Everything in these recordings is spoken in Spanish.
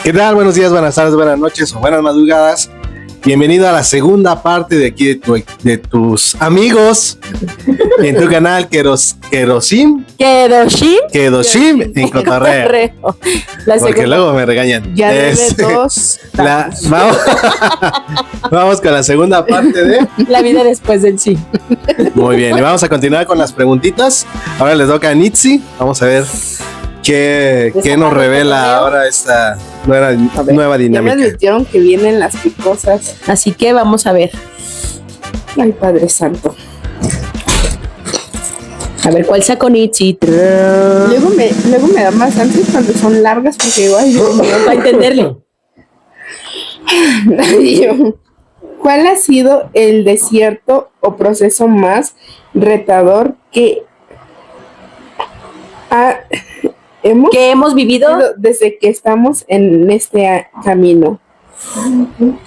¿Qué tal? Buenos días, buenas tardes, buenas noches o buenas madrugadas. Bienvenido a la segunda parte de aquí de tus amigos en tu canal Kerosim en Cotorreo. Porque luego me regañan. Ya debe dos. Vamos con la segunda parte de la vida después del sí. Muy bien, y vamos a continuar con las preguntitas. Ahora les toca a Nitsi. Vamos a ver qué nos revela ahora esta nueva dinámica. Ya me advirtieron que vienen las picosas. Así que vamos a ver. Ay, Padre Santo. A ver, ¿cuál sacó Nitsi? Luego me da más antes cuando son largas porque digo, ay, Dios mío, para entenderle. ¿Cuál ha sido el desierto o proceso más retador que hemos vivido desde que estamos en este camino?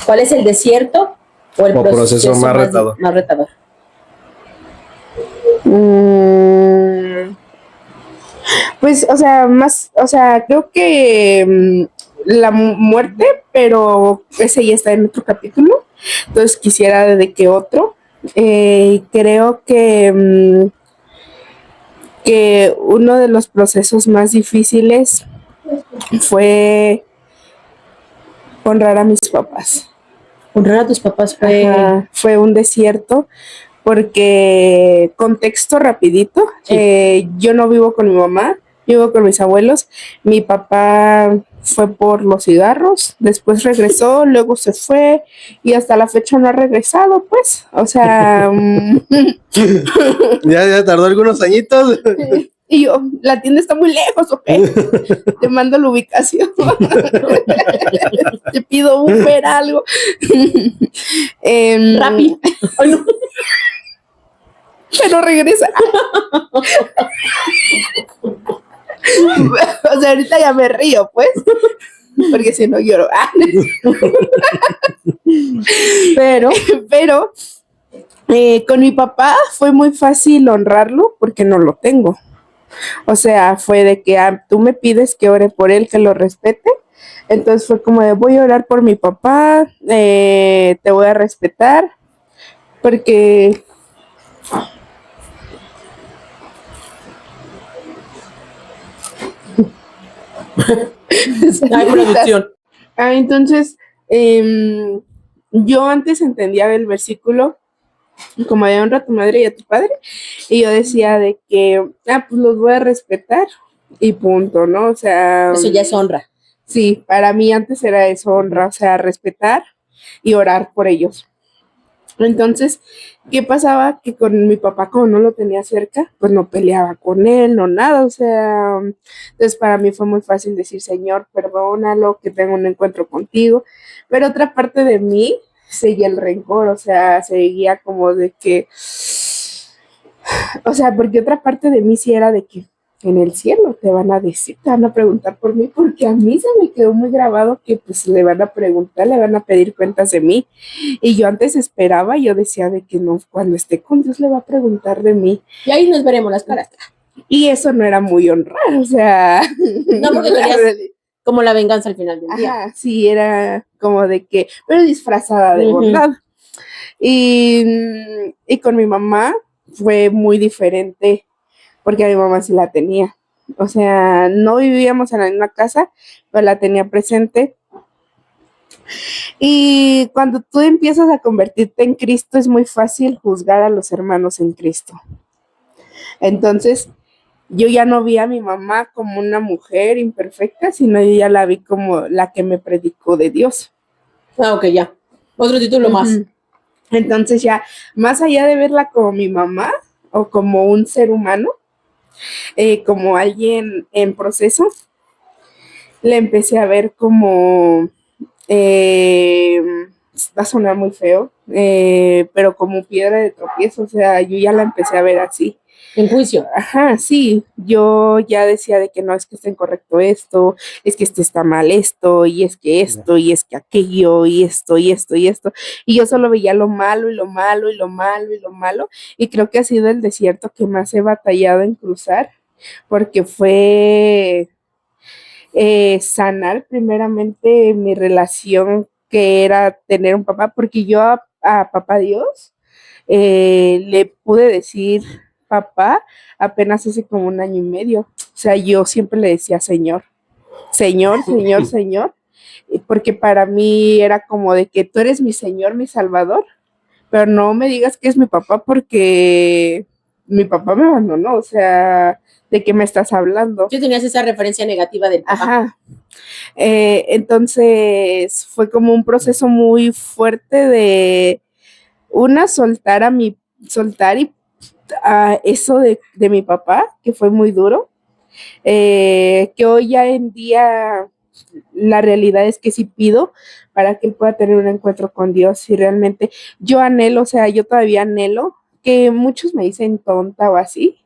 ¿Cuál es el desierto o el proceso más retador? Más retador. Pues, creo que la muerte, pero ese ya está en otro capítulo. Entonces quisiera de que otro. Creo que uno de los procesos más difíciles fue honrar a mis papás. Honrar a tus papás fue un desierto, porque contexto rapidito, sí. Yo no vivo con mi mamá, vivo con mis abuelos. Mi papá fue por los cigarros, después regresó, luego se fue y hasta la fecha no ha regresado, pues, o sea... ya tardó algunos añitos. Y yo, la tienda está muy lejos, ¿ok? Te mando la ubicación. Te pido Uber, algo. Rappi. Ay, no. Pero regresa. O sea, ahorita ya me río, pues. Porque si no lloro. Pero con mi papá fue muy fácil honrarlo porque no lo tengo. O sea, fue de que tú me pides que ore por él, que lo respete. Entonces fue como de voy a orar por mi papá, te voy a respetar, porque... Hay producción. Entonces, yo antes entendía el versículo como de honra a tu madre y a tu padre, y yo decía de que, pues los voy a respetar y punto, ¿no? O sea... Eso ya es honra. Sí, para mí antes era eso, honra, o sea, respetar y orar por ellos. Entonces, ¿qué pasaba? Que con mi papá, como no lo tenía cerca, pues no peleaba con él, no nada, o sea, entonces para mí fue muy fácil decir, Señor, perdónalo, que tengo un encuentro contigo, pero otra parte de mí seguía el rencor, o sea, seguía como de que, o sea, porque otra parte de mí sí era de que en el cielo te van a decir, te van a preguntar por mí, porque a mí se me quedó muy grabado que pues le van a preguntar, le van a pedir cuentas de mí, y yo antes esperaba, yo decía de que no, cuando esté con Dios le va a preguntar de mí, y ahí nos veremos las caras, y eso no era muy honrado, o sea, no, porque como la venganza al final del día. Ajá, sí, era como de que, pero disfrazada de bondad. Y con mi mamá fue muy diferente, porque a mi mamá sí la tenía. O sea, no vivíamos en la misma casa, pero la tenía presente. Y cuando tú empiezas a convertirte en Cristo, es muy fácil juzgar a los hermanos en Cristo. Entonces, yo ya no vi a mi mamá como una mujer imperfecta, sino yo ya la vi como la que me predicó de Dios. Ok, ya. Otro título más. Entonces ya, más allá de verla como mi mamá o como un ser humano, como alguien en proceso, le empecé a ver como, va a sonar muy feo, pero como piedra de tropiezo, o sea, yo ya la empecé a ver así. En juicio. Ajá, sí, yo ya decía de que no, es que está incorrecto esto, es que está mal esto, y es que esto, y es que aquello, y esto, y esto, y esto, y yo solo veía lo malo, y lo malo, y lo malo, y lo malo, y creo que ha sido el desierto que más he batallado en cruzar, porque fue sanar primeramente mi relación que era tener un papá, porque yo a papá Dios le pude decir papá apenas hace como 1 año y medio. O sea, yo siempre le decía señor, señor, señor, señor, porque para mí era como de que tú eres mi señor, mi salvador, pero no me digas que es mi papá porque mi papá me abandonó, o sea, ¿de qué me estás hablando? Tú tenías esa referencia negativa del papá. Ajá. Entonces fue como un proceso muy fuerte de soltar y eso de mi papá, que fue muy duro, que hoy ya en día la realidad es que sí pido para que él pueda tener un encuentro con Dios y realmente yo anhelo, o sea, yo todavía anhelo, que muchos me dicen tonta o así,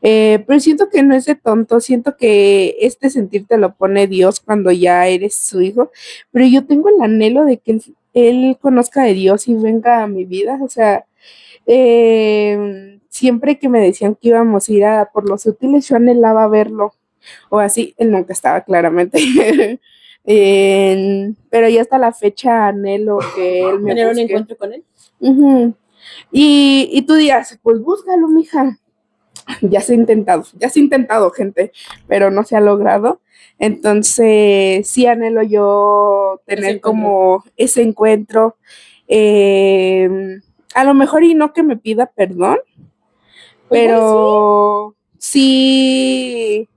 pero siento que no es de tonto, siento que este sentir te lo pone Dios cuando ya eres su hijo, pero yo tengo el anhelo de que él conozca de Dios y venga a mi vida, o sea, siempre que me decían que íbamos a ir a por los útiles, yo anhelaba verlo, o así, él nunca estaba claramente. Pero ya hasta la fecha anhelo que él me ¿Tener busque. un encuentro con él? Uh-huh. Y tú dirás, pues búscalo, mija. Ya se ha intentado, gente, pero no se ha logrado. Entonces, sí anhelo yo tener como ese encuentro. A lo mejor y no que me pida perdón, pero sí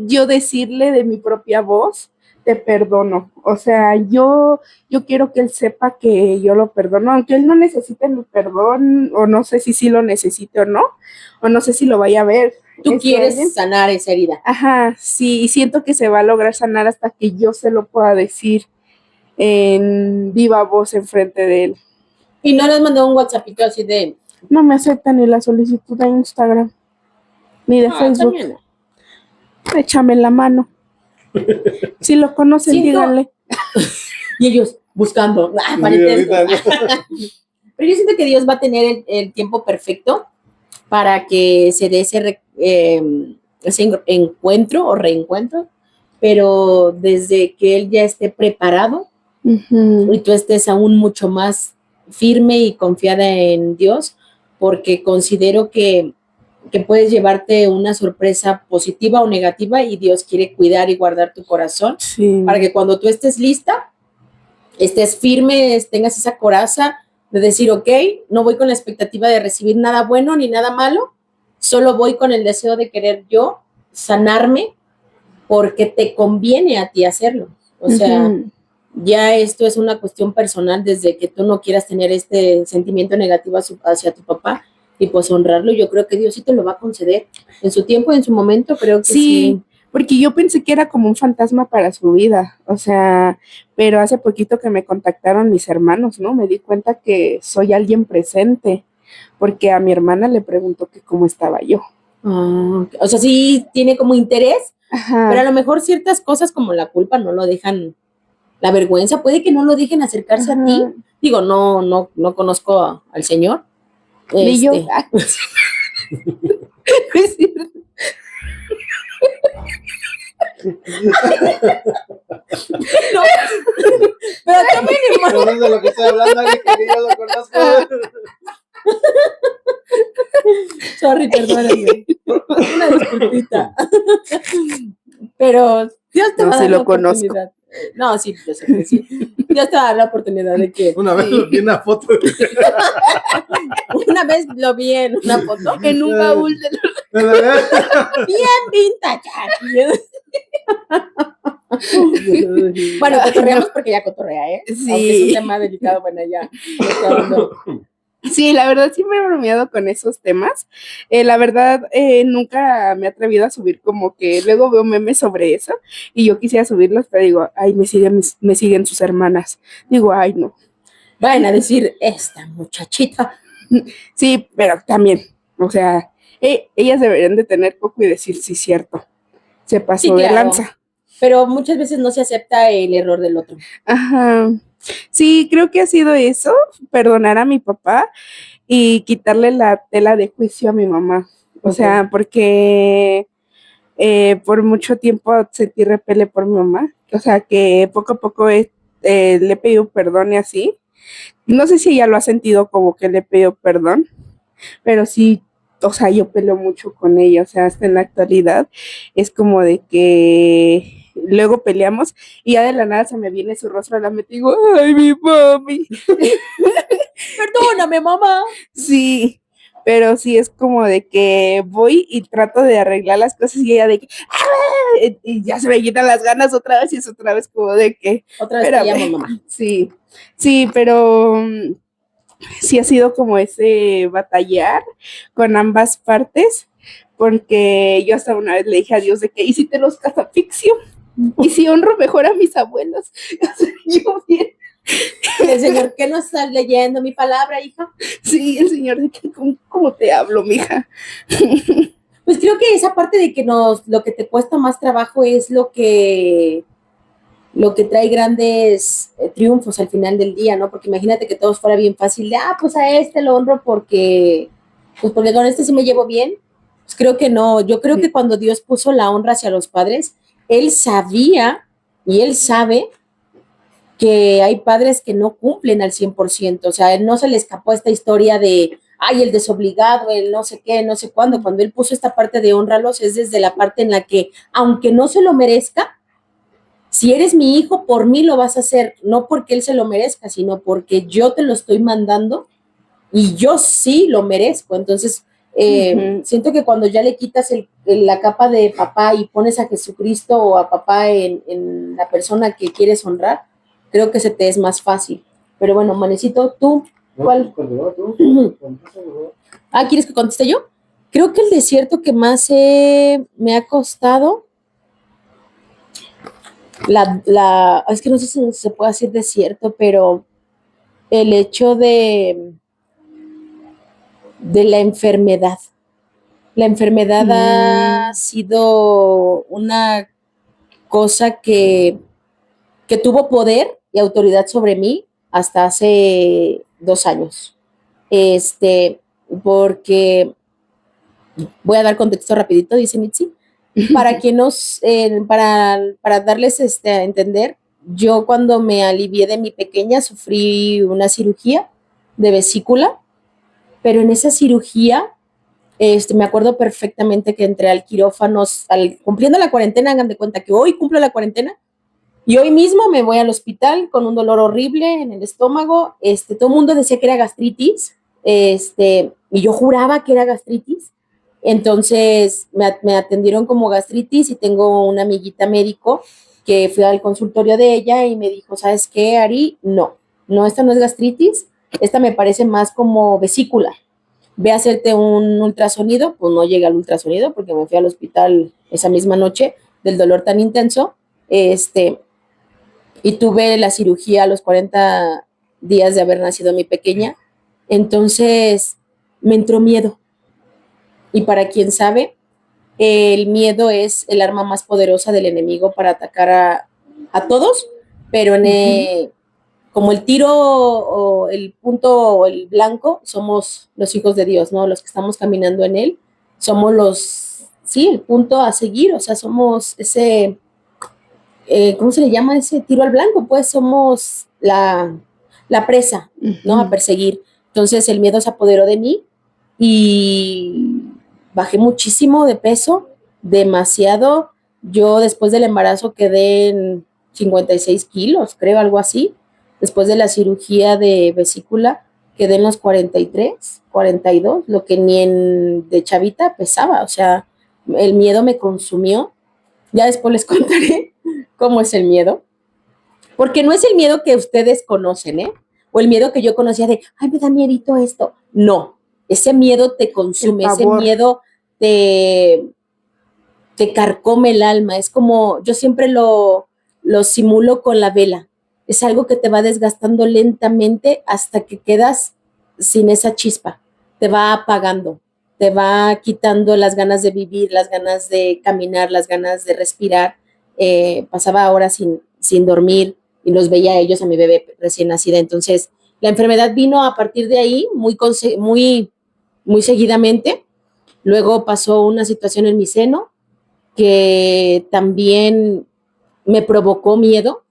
yo decirle de mi propia voz, te perdono. O sea, yo quiero que él sepa que yo lo perdono, aunque él no necesite mi perdón, o no sé si sí lo necesite o no sé si lo vaya a ver. Tú quieres sanar esa herida. Ajá, sí, y siento que se va a lograr sanar hasta que yo se lo pueda decir en viva voz enfrente de él. ¿Y no le has mandado un WhatsAppito así de...? No me acepta ni la solicitud de Instagram, ni de Facebook. También. Échame la mano. Si lo conocen, díganle. Y ellos buscando. Pero yo siento que Dios va a tener el tiempo perfecto para que se dé ese encuentro o reencuentro, pero desde que Él ya esté preparado y tú estés aún mucho más firme y confiada en Dios, porque considero que puedes llevarte una sorpresa positiva o negativa y Dios quiere cuidar y guardar tu corazón para que cuando tú estés lista, estés firme, tengas esa coraza de decir, ok, no voy con la expectativa de recibir nada bueno ni nada malo, solo voy con el deseo de querer yo sanarme porque te conviene a ti hacerlo. O sea, ya esto es una cuestión personal desde que tú no quieras tener este sentimiento negativo hacia tu papá y pues honrarlo. Yo creo que Dios sí te lo va a conceder en su tiempo, en su momento, creo que sí. Porque yo pensé que era como un fantasma para su vida, o sea, pero hace poquito que me contactaron mis hermanos, ¿no? Me di cuenta que soy alguien presente, porque a mi hermana le preguntó que cómo estaba yo. O sea, sí tiene como interés, pero a lo mejor ciertas cosas como la culpa no lo dejan, la vergüenza puede que no lo dejen acercarse a ti. Digo, no conozco al Señor. Ni yo. No, pero también, hermano. No sé de lo que estoy hablando, que yo lo conozco. Sorry, perdóname. Una disculpita. Pero Dios te va a dar la oportunidad. No, sí, yo sé que sí. Dios te va a dar la oportunidad de que... Una vez lo vi en una foto. Una vez lo vi en una foto. En un baúl de... Bien vintage. Bueno, cotorreamos porque ya cotorrea, ¿eh? Sí. Aunque es un tema delicado, bueno, ya. Sí, la verdad sí me he bromeado con esos temas. La verdad nunca me he atrevido a subir, como que luego veo memes sobre eso y yo quisiera subirlos, pero digo, ay, me siguen sus hermanas. Digo, ay, no. Van a decir, esta muchachita. Sí, pero también, o sea, ellas deberían de tener poco y decir, sí, cierto, se pasó de lanza. Pero muchas veces no se acepta el error del otro. Ajá. Sí, creo que ha sido eso, perdonar a mi papá y quitarle la tela de juicio a mi mamá. O sea, porque por mucho tiempo sentí repele por mi mamá, o sea que poco a poco le he pedido perdón y así. No sé si ella lo ha sentido como que le he pedido perdón, pero sí, o sea, yo peleo mucho con ella, o sea, hasta en la actualidad es como de que luego peleamos y ya de la nada se me viene su rostro a la mente y digo, ay, mi mami. Perdóname, mamá. Sí, pero sí es como de que voy y trato de arreglar las cosas y ella de que, ¡ah! Y ya se me quitan las ganas otra vez y es otra vez como de que, Otra vez te llamo mamá. Sí, sí, pero sí ha sido como ese batallar con ambas partes, porque yo hasta una vez le dije a Dios de que, ¿y si te los catafixio? ¿Y si honro mejor a mis abuelos? Yo bien. El Señor, ¿qué no estás leyendo mi palabra, hija? Sí, el Señor de que, ¿cómo te hablo, mija? Pues creo que esa parte de que lo que te cuesta más trabajo es lo que trae grandes triunfos al final del día, ¿no? Porque imagínate que todo fuera bien fácil de, pues a este lo honro porque con este sí me llevo bien. Pues creo que no. Yo creo que cuando Dios puso la honra hacia los padres, Él sabía y Él sabe que hay padres que no cumplen al 100%. O sea, Él no se le escapó esta historia de, ay, el desobligado, el no sé qué, no sé cuándo. Cuando Él puso esta parte de honralos es desde la parte en la que, aunque no se lo merezca, si eres mi hijo, por mí lo vas a hacer, no porque él se lo merezca, sino porque yo te lo estoy mandando y yo sí lo merezco. Entonces, siento que cuando ya le quitas la capa de papá y pones a Jesucristo o a papá en la persona que quieres honrar, creo que se te es más fácil. Pero bueno, Manecito, ¿tú cuál? ¿Quieres que conteste yo? Creo que el desierto que más me ha costado... es que no sé si se puede decir desierto, pero el hecho de la enfermedad. La enfermedad ha sido una cosa que tuvo poder y autoridad sobre mí hasta hace 2 años. Porque voy a dar contexto rapidito, dice Mitzi. Para que para darles a entender, yo cuando me alivié de mi pequeña sufrí una cirugía de vesícula, pero en esa cirugía me acuerdo perfectamente que entré al quirófano cumpliendo la cuarentena. Hagan de cuenta que hoy cumplo la cuarentena y hoy mismo me voy al hospital con un dolor horrible en el estómago. Todo el mundo decía que era gastritis, y yo juraba que era gastritis. Entonces me atendieron como gastritis y tengo una amiguita médico que fui al consultorio de ella y me dijo, ¿sabes qué, Ari? No, esta no es gastritis, esta me parece más como vesícula. Ve a hacerte un ultrasonido. Pues no llegué al ultrasonido porque me fui al hospital esa misma noche del dolor tan intenso. Y tuve la cirugía a los 40 días de haber nacido mi pequeña. Entonces me entró miedo. Y para quien sabe, el miedo es el arma más poderosa del enemigo para atacar a todos, pero como el tiro o el punto o el blanco, somos los hijos de Dios, ¿no? Los que estamos caminando en él, somos el punto a seguir, o sea, somos ese, ¿cómo se le llama ese tiro al blanco? Pues somos la presa, ¿no? A perseguir. Entonces el miedo se apoderó de mí y bajé muchísimo de peso, demasiado. Yo después del embarazo quedé en 56 kilos, creo, algo así. Después de la cirugía de vesícula quedé en los 43, 42, lo que ni de chavita pesaba. O sea, el miedo me consumió. Ya después les contaré cómo es el miedo. Porque no es el miedo que ustedes conocen, o el miedo que yo conocía de, ay, me da miedito esto. No, ese miedo te consume, ese miedo te carcome el alma. Es como, yo siempre lo simulo con la vela. Es algo que te va desgastando lentamente hasta que quedas sin esa chispa. Te va apagando, te va quitando las ganas de vivir, las ganas de caminar, las ganas de respirar. Pasaba horas sin dormir y los veía a ellos, a mi bebé recién nacida. Entonces, la enfermedad vino a partir de ahí muy seguidamente. Luego pasó una situación en mi seno que también me provocó miedo,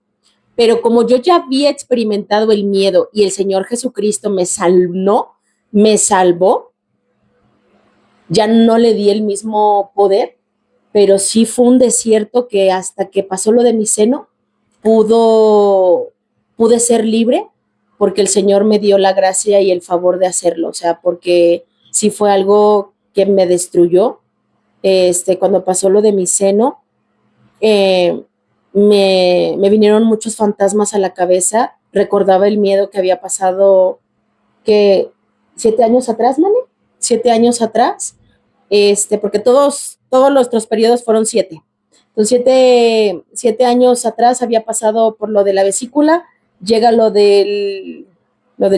pero como yo ya había experimentado el miedo y el Señor Jesucristo me salvó, ya no le di el mismo poder, pero sí fue un desierto que hasta que pasó lo de mi seno, pude ser libre porque el Señor me dio la gracia y el favor de hacerlo, o sea, porque sí fue algo que me destruyó. Cuando pasó lo de mi seno, me vinieron muchos fantasmas a la cabeza, recordaba el miedo que había pasado, que 7 años atrás, Mane, 7 años atrás, porque todos nuestros periodos fueron 7. Entonces, 7 años atrás había pasado por lo de la vesícula, llega lo del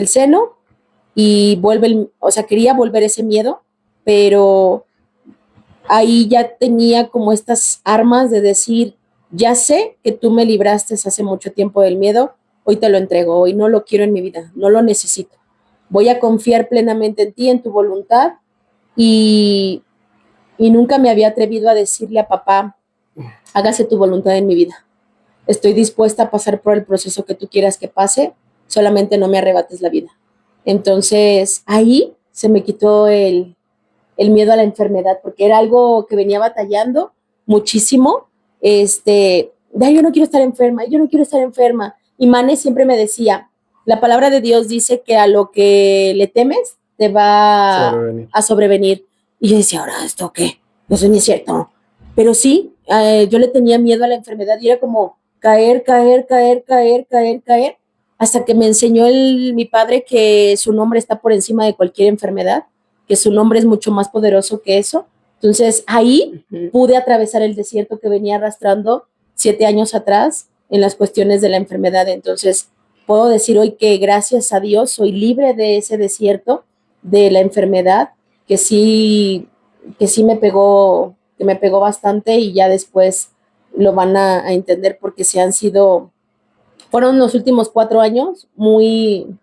seno y o sea, quería volver ese miedo, pero ahí ya tenía como estas armas de decir, ya sé que tú me libraste hace mucho tiempo del miedo, hoy te lo entrego, hoy no lo quiero en mi vida, no lo necesito. Voy a confiar plenamente en ti, en tu voluntad, y nunca me había atrevido a decirle a papá, hágase tu voluntad en mi vida. Estoy dispuesta a pasar por el proceso que tú quieras que pase, solamente no me arrebates la vida. Entonces, ahí se me quitó el miedo a la enfermedad, porque era algo que venía batallando muchísimo. Yo no quiero estar enferma, yo no quiero estar enferma. Y Mane siempre me decía, la palabra de Dios dice que a lo que le temes te va a sobrevenir. Y yo decía, ahora, ¿esto qué? Eso no es cierto. Pero sí, yo le tenía miedo a la enfermedad y era como caer, hasta que me enseñó mi padre que su nombre está por encima de cualquier enfermedad, que su nombre es mucho más poderoso que eso. Entonces ahí pude atravesar el desierto que venía arrastrando 7 años atrás en las cuestiones de la enfermedad. Entonces puedo decir hoy que gracias a Dios soy libre de ese desierto, de la enfermedad, que sí me pegó bastante, y ya después lo van a entender porque fueron los últimos 4 años muy,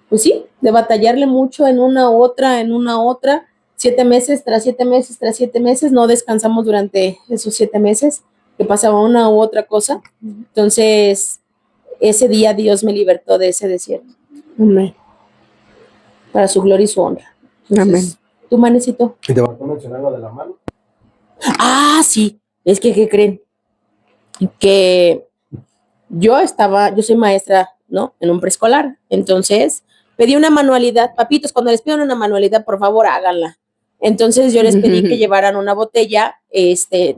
pues sí, de batallarle mucho en una u otra, 7 meses tras 7 meses tras 7 meses, no descansamos durante esos 7 meses, que pasaba una u otra cosa. Entonces, ese día Dios me libertó de ese desierto. Amén. Para su gloria y su honra. Amén. ¿Tu manecito? ¿Y te faltó mencionar lo de la mano? Ah, sí, es que, ¿qué creen? Que yo soy maestra, ¿no? En un preescolar. Entonces, pedí una manualidad. Papitos, cuando les pidan una manualidad, por favor, háganla. Entonces, yo les pedí que llevaran una botella,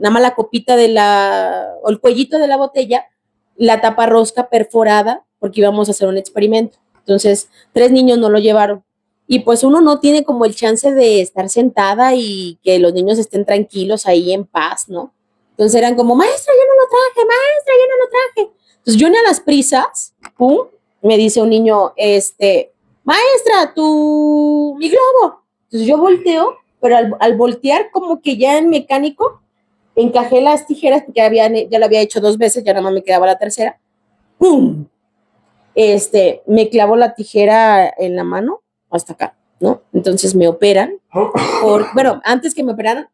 nada más la copita o el cuellito de la botella, la tapa rosca perforada, porque íbamos a hacer un experimento. Entonces, 3 niños no lo llevaron. Y pues uno no tiene como el chance de estar sentada y que los niños estén tranquilos ahí en paz, ¿no? Entonces eran como, maestra, yo no lo traje, maestra, yo no lo traje. Entonces yo ni a las prisas, pum, me dice un niño, maestra, mi globo. Entonces yo volteo, pero al voltear como que ya en mecánico, encajé las tijeras, porque ya lo había hecho 2 veces, ya nada más me quedaba la tercera, pum, me clavó la tijera en la mano hasta acá, ¿no? Entonces me operan. Bueno, antes que me operaran,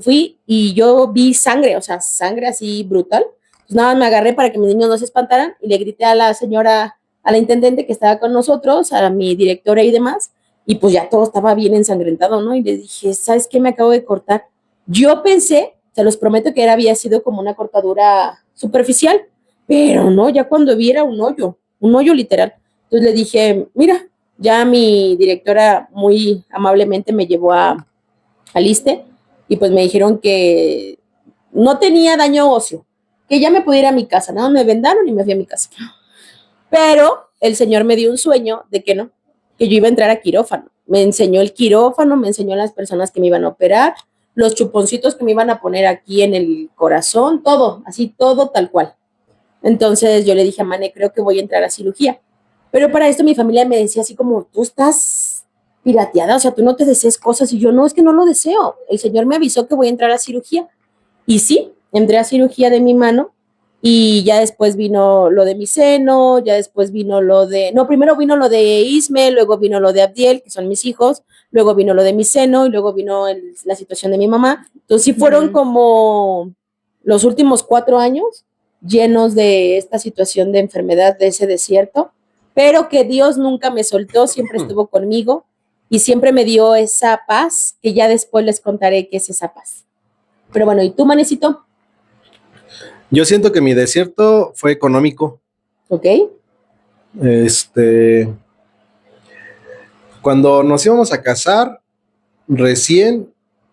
fui y yo vi sangre, o sea, sangre así brutal. Pues nada, me agarré para que mis niños no se espantaran y le grité a la señora, a la intendente que estaba con nosotros, a mi directora y demás, y pues ya todo estaba bien ensangrentado, ¿no? Y le dije, ¿sabes qué? Me acabo de cortar. Yo pensé, se los prometo, que había sido como una cortadura superficial, pero no, ya cuando vi era un hoyo literal. Entonces le dije, mira, ya mi directora muy amablemente me llevó al ISSSTE y pues me dijeron que no tenía daño óseo, que ya me pudiera ir a mi casa. Nada, me vendaron y me fui a mi casa. Pero el señor me dio un sueño de que no, que yo iba a entrar a quirófano. Me enseñó el quirófano, me enseñó a las personas que me iban a operar, los chuponcitos que me iban a poner aquí en el corazón, todo, así todo tal cual. Entonces yo le dije a Mane, creo que voy a entrar a cirugía. Pero para esto mi familia me decía así como, tú estás pirateada, o sea, tú no te desees cosas. Y yo, no, es que no lo deseo. El Señor me avisó que voy a entrar a cirugía. Y sí, entré a cirugía de mi mano Y ya después vino lo de mi seno, ya después vino primero vino lo de Isme, luego vino lo de Abdiel, que son mis hijos, luego vino lo de mi seno y luego vino la situación de mi mamá. Entonces sí fueron como los últimos 4 años llenos de esta situación de enfermedad, de ese desierto, pero que Dios nunca me soltó, siempre estuvo conmigo y siempre me dio esa paz, que ya después les contaré qué es esa paz. Pero bueno, ¿y tú, Manecito? Yo siento que mi desierto fue económico. Ok. Cuando nos íbamos a casar, recién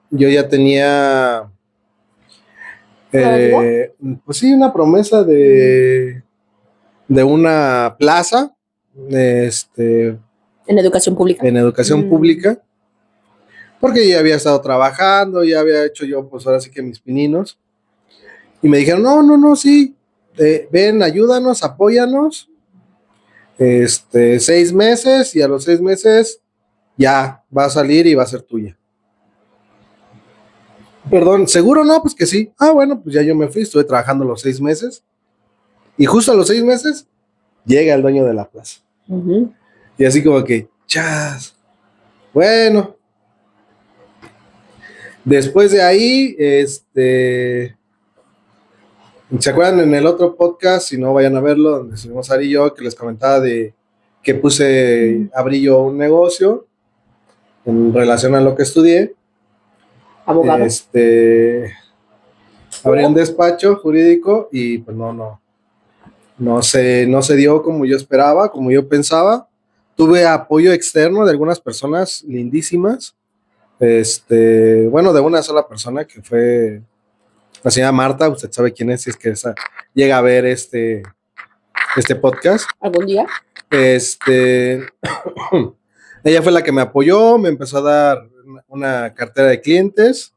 yo ya tenía, pues sí, una promesa de una plaza, en educación pública. En educación pública, porque ya había estado trabajando, ya había hecho yo, pues ahora sí que mis pininos. Y me dijeron, no, sí, ven, ayúdanos, apóyanos, 6 meses, y a los 6 meses ya va a salir y va a ser tuya. Perdón, ¿seguro? No, pues que sí. Bueno, pues ya yo me fui, estuve trabajando los 6 meses, y justo a los 6 meses llega el dueño de la plaza. Y así como que, chas, bueno. Después de ahí, ¿se acuerdan en el otro podcast? Si no, vayan a verlo, donde estuvimos Ari y yo, que les comentaba de que abrí yo un negocio en relación a lo que estudié. Abogado. Abrí un despacho jurídico y pues no se dio como yo esperaba, como yo pensaba. Tuve apoyo externo de algunas personas lindísimas. Bueno, de una sola persona, que fue la señora Marta. Usted sabe quién es, si es que llega a ver este podcast. ¿Algún día? Ella fue la que me apoyó, me empezó a dar una cartera de clientes.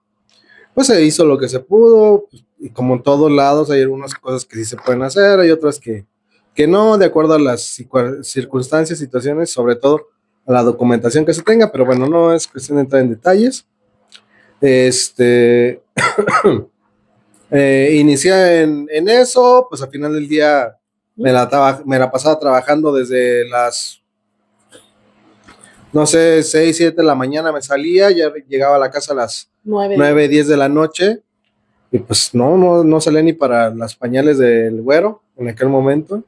Pues se hizo lo que se pudo, pues, y como en todos lados hay algunas cosas que sí se pueden hacer, hay otras que no, de acuerdo a las circunstancias, situaciones, sobre todo a la documentación que se tenga, pero bueno, no es cuestión de entrar en detalles. Inicié en eso, pues al final del día me la pasaba trabajando desde las, no sé, 6, 7 de la mañana me salía, ya llegaba a la casa a las 9, 10 de la noche, y pues no salía ni para las pañales del güero en aquel momento.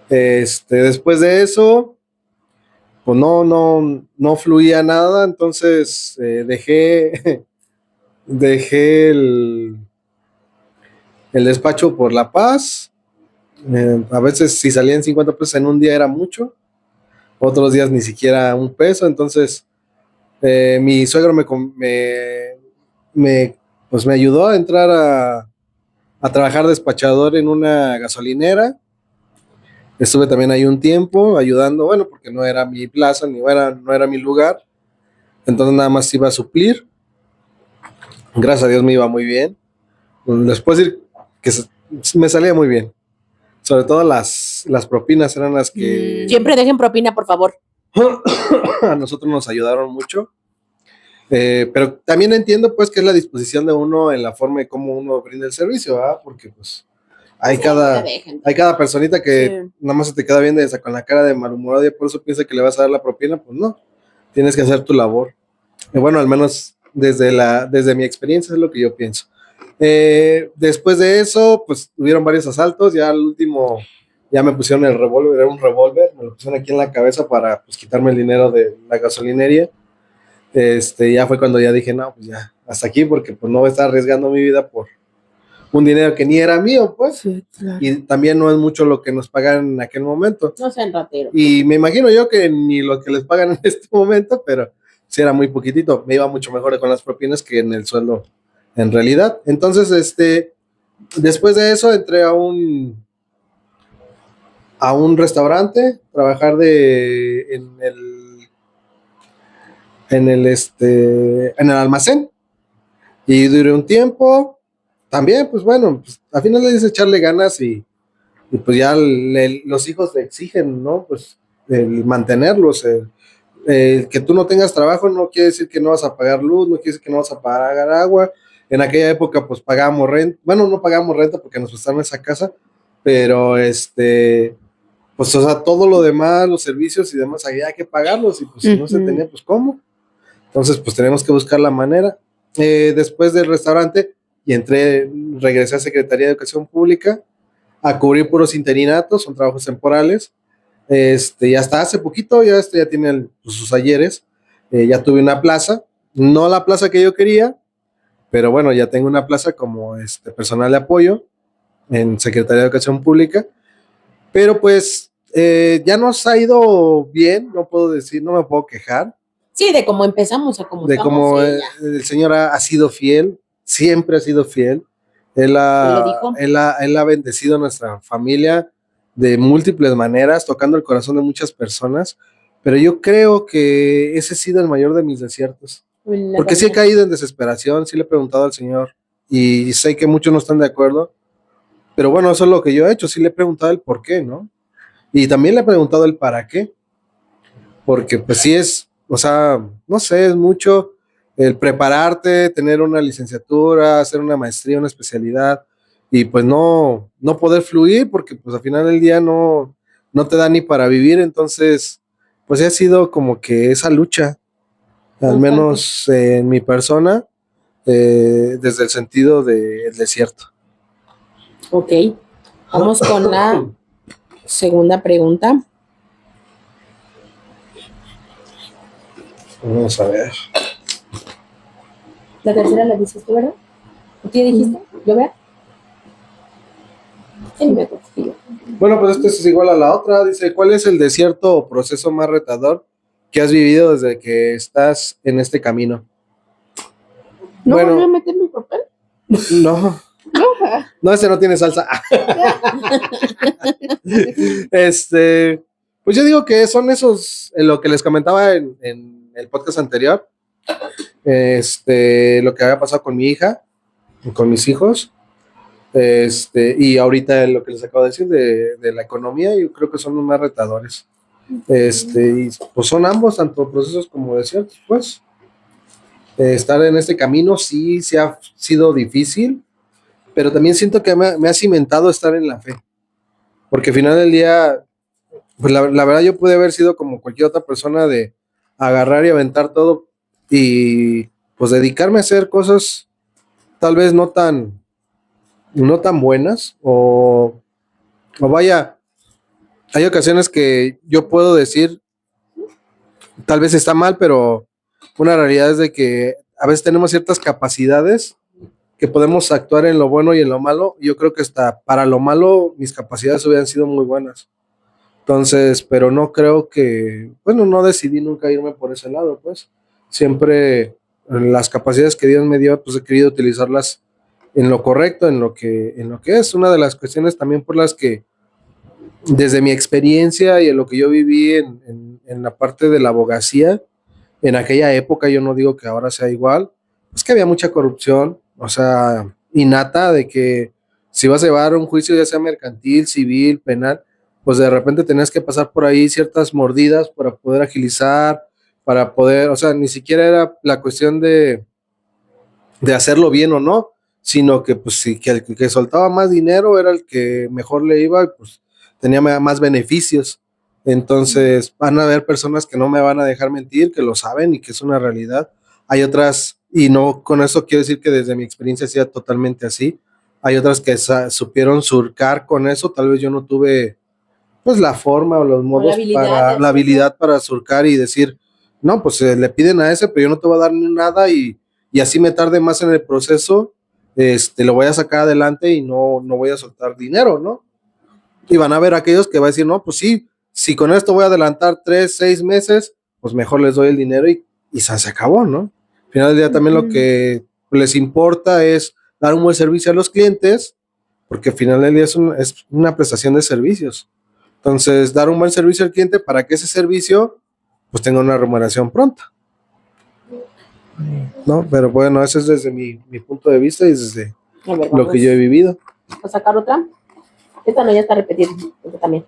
Después de eso, pues no fluía nada, entonces dejé el despacho por La Paz. A veces si salían 50 pesos en un día era mucho, otros días ni siquiera un peso. Entonces mi suegro me ayudó a entrar a trabajar despachador en una gasolinera. Estuve también ahí un tiempo ayudando, bueno, porque no era mi plaza, no era mi lugar, entonces nada más iba a suplir. Gracias a Dios me iba muy bien. Les puedo decir que me salía muy bien. Sobre todo las propinas eran las que... Siempre dejen propina, por favor. A nosotros nos ayudaron mucho. Pero también entiendo pues que es la disposición de uno en la forma de cómo uno brinda el servicio, ¿verdad? Porque pues hay cada personita que nada más se te queda viendo con la cara de malhumorado y por eso piensa que le vas a dar la propina. Pues no, tienes que hacer tu labor. Bueno, al menos desde mi experiencia es lo que yo pienso. Después de eso, pues hubieron varios asaltos. Ya al último, ya me pusieron el revólver, era un revólver, me lo pusieron aquí en la cabeza para pues quitarme el dinero de la gasolinería. Ya fue cuando ya dije, no, pues ya, hasta aquí, porque pues no voy a estar arriesgando mi vida por un dinero que ni era mío, pues. Sí, claro. Y también no es mucho lo que nos pagan en aquel momento. No sean rateros. Y me imagino yo que ni lo que les pagan en este momento, pero sí era muy poquitito. Me iba mucho mejor con las propinas que en el sueldo en realidad. Entonces, después de eso entré a un restaurante, trabajar en el almacén, y duré un tiempo. También, pues bueno, pues, al final le dice echarle ganas, y pues ya los hijos le exigen, ¿no? Pues el mantenerlos. Que tú no tengas trabajo no quiere decir que no vas a pagar luz, no quiere decir que no vas a pagar agua, en aquella época pues pagábamos renta, bueno, no pagábamos renta porque nos prestaron esa casa, pero pues o sea, todo lo demás, los servicios y demás, había que pagarlos y pues si no se tenía, pues ¿cómo? Entonces pues tenemos que buscar la manera. Después del restaurante y regresé a Secretaría de Educación Pública a cubrir puros interinatos, son trabajos temporales. Y hasta hace poquito, ya tiene pues, sus ayeres, ya tuve una plaza, no la plaza que yo quería, pero bueno, ya tengo una plaza como personal de apoyo en Secretaría de Educación Pública, pero pues ya nos ha ido bien, no puedo decir, no me puedo quejar. Sí, de cómo empezamos a cómo de estamos. cómo Sí, el Señor ha sido fiel, siempre ha sido fiel. Él ha bendecido a nuestra familia de múltiples maneras, tocando el corazón de muchas personas, pero yo creo que ese ha sido el mayor de mis desiertos. Porque sí he caído en desesperación, sí le he preguntado al Señor, y sé que muchos no están de acuerdo, pero bueno, eso es lo que yo he hecho, sí le he preguntado el por qué, ¿no? Y también le he preguntado el para qué, porque pues sí es, o sea, no sé, es mucho el prepararte, tener una licenciatura, hacer una maestría, una especialidad, y pues no poder fluir, porque pues al final del día no te da ni para vivir, entonces pues ha sido como que esa lucha, al menos en mi persona, desde el sentido del desierto. Ok, vamos con la segunda pregunta. Vamos a ver. La tercera la dices tú, ¿verdad? ¿Tú ya dijiste? ¿Yo vea? Bueno, pues este es igual a la otra. Dice, ¿cuál es el desierto o proceso más retador que has vivido desde que estás en este camino? ¿No volví a meter mi papel? No. No, ese no tiene salsa. Pues yo digo que son esos, lo que les comentaba en el podcast anterior, lo que había pasado con mi hija, con mis hijos, y ahorita lo que les acabo de decir de la economía, yo creo que son los más retadores. Y pues son ambos, tanto procesos como desiertos, pues. Estar en este camino sí ha sido difícil, pero también siento que me ha cimentado estar en la fe, porque al final del día, pues la verdad yo pude haber sido como cualquier otra persona de agarrar y aventar todo y pues dedicarme a hacer cosas tal vez no tan buenas o vaya, hay ocasiones que yo puedo decir tal vez está mal, pero una realidad es de que a veces tenemos ciertas capacidades que podemos actuar en lo bueno y en lo malo. Yo creo que hasta para lo malo mis capacidades hubieran sido muy buenas. Entonces, pero no creo que, bueno, no decidí nunca irme por ese lado, pues. Siempre las capacidades que Dios me dio, pues he querido utilizarlas en lo correcto, en lo que es. Una de las cuestiones también por las que, desde mi experiencia y en lo que yo viví en la parte de la abogacía, en aquella época, yo no digo que ahora sea igual, es que había mucha corrupción, o sea, innata, de que si vas a llevar un juicio, ya sea mercantil, civil, penal, pues de repente tenías que pasar por ahí ciertas mordidas para poder agilizar, para poder, o sea, ni siquiera era la cuestión de hacerlo bien o no, sino que pues sí, que el que soltaba más dinero era el que mejor le iba y pues tenía más beneficios. Entonces van a haber personas que no me van a dejar mentir, que lo saben y que es una realidad. Hay otras, y no con eso quiero decir que desde mi experiencia sea totalmente así. Hay otras que supieron surcar con eso. Tal vez yo no tuve pues la forma o los modos para la habilidad para surcar y decir, no, pues le piden a ese, pero yo no te voy a dar ni nada y así me tarde más en el proceso, lo voy a sacar adelante y no voy a soltar dinero, ¿no? Y van a ver aquellos que va a decir, no, pues sí, si con esto voy a adelantar 3, 6 meses, pues mejor les doy el dinero y se acabó, ¿no? Al final del día también lo que les importa es dar un buen servicio a los clientes, porque al final del día es una prestación de servicios. Entonces, dar un buen servicio al cliente para que ese servicio pues tenga una remuneración pronta. ¿No? Pero bueno, ese es desde mi punto de vista y desde lo que yo he vivido. ¿A sacar otra? Esta no, ya está repetida. Esta también.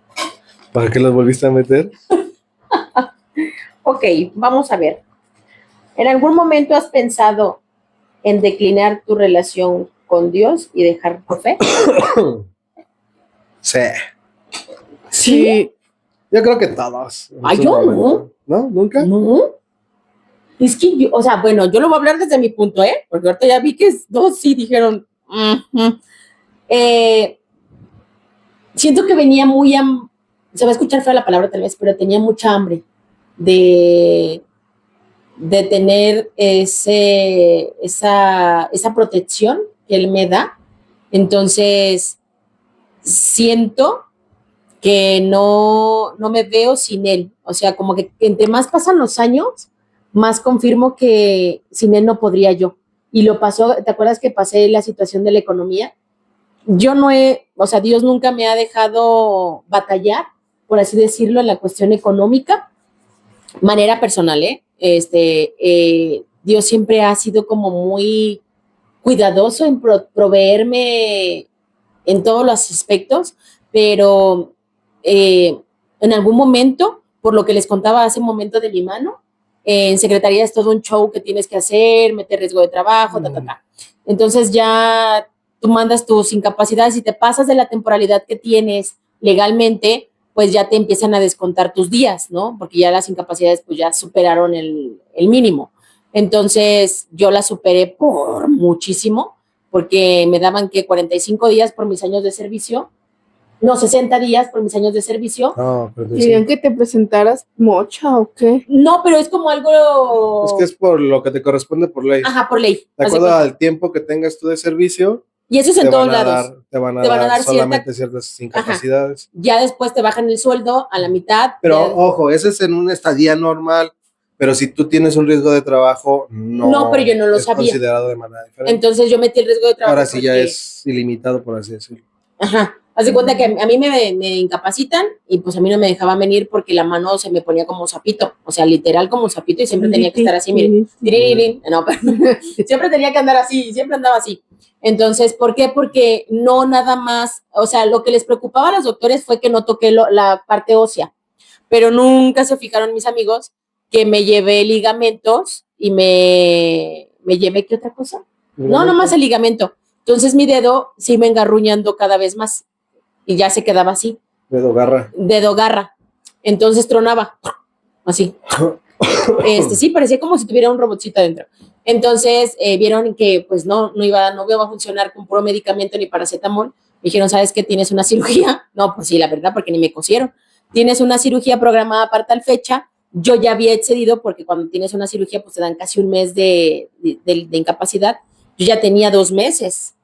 ¿Para qué las volviste a meter? Ok, vamos a ver. ¿En algún momento has pensado en declinar tu relación con Dios y dejar tu fe? Sí. Sí. Yo creo que todos. Ay, yo no. ¿No? ¿Nunca? No. Es que yo, o sea, bueno, yo lo voy a hablar desde mi punto, porque ahorita ya vi que dos sí dijeron. Siento que venía muy, se va a escuchar fea la palabra tal vez, pero tenía mucha hambre de tener esa protección que él me da. Entonces, siento que no me veo sin él. O sea, como que entre más pasan los años, más confirmo que sin él no podría yo. Y lo pasó, ¿te acuerdas que pasé la situación de la economía? Yo no o sea, Dios nunca me ha dejado batallar, por así decirlo, en la cuestión económica, manera personal, Dios siempre ha sido como muy cuidadoso en proveerme en todos los aspectos, pero en algún momento, por lo que les contaba hace un momento de mi mano, en secretaría es todo un show que tienes que hacer, meter riesgo de trabajo, Entonces ya tú mandas tus incapacidades y te pasas de la temporalidad que tienes legalmente, pues ya te empiezan a descontar tus días, ¿no? Porque ya las incapacidades pues ya superaron el mínimo. Entonces yo la superé por muchísimo, porque me daban que 45 días por mis años de servicio, no, 60 días por mis años de servicio. No, pero ¿Querían que te presentaras mocha o qué? No, pero es como algo... Es que es por lo que te corresponde por ley. Ajá, por ley. De acuerdo al tiempo que tengas tú de servicio. Y eso es en todos lados. Te van a dar solamente ciertas incapacidades. Ajá. Ya después te bajan el sueldo a la mitad. Pero ojo, ese es en una estadía normal. Pero si tú tienes un riesgo de trabajo, no, pero yo no lo sabía. Es considerado de manera diferente. Entonces yo metí el riesgo de trabajo. Ahora sí ya es ilimitado, por así decirlo. Ajá. Haz de cuenta que a mí me incapacitan y pues a mí no me dejaban venir porque la mano se me ponía como sapito, o sea, literal como sapito, y siempre tenía que estar así, miren. No, pero siempre tenía que andar así, siempre andaba así. Entonces, ¿por qué? Porque no nada más, o sea, lo que les preocupaba a los doctores fue que no toqué la parte ósea, pero nunca se fijaron mis amigos que me llevé ligamentos y me llevé, ¿qué otra cosa? No, nomás el ligamento. Entonces mi dedo se iba engarruñando cada vez más y ya se quedaba así. Dedo garra. Entonces tronaba así. Sí, parecía como si tuviera un robotcito adentro. Entonces vieron que pues no iba a funcionar con puro medicamento ni paracetamol. Me dijeron, ¿sabes qué? ¿Tienes una cirugía? No, pues sí, la verdad, porque ni me cosieron. Tienes una cirugía programada para tal fecha. Yo ya había excedido porque cuando tienes una cirugía pues te dan casi un mes de incapacidad. Yo ya tenía 2 meses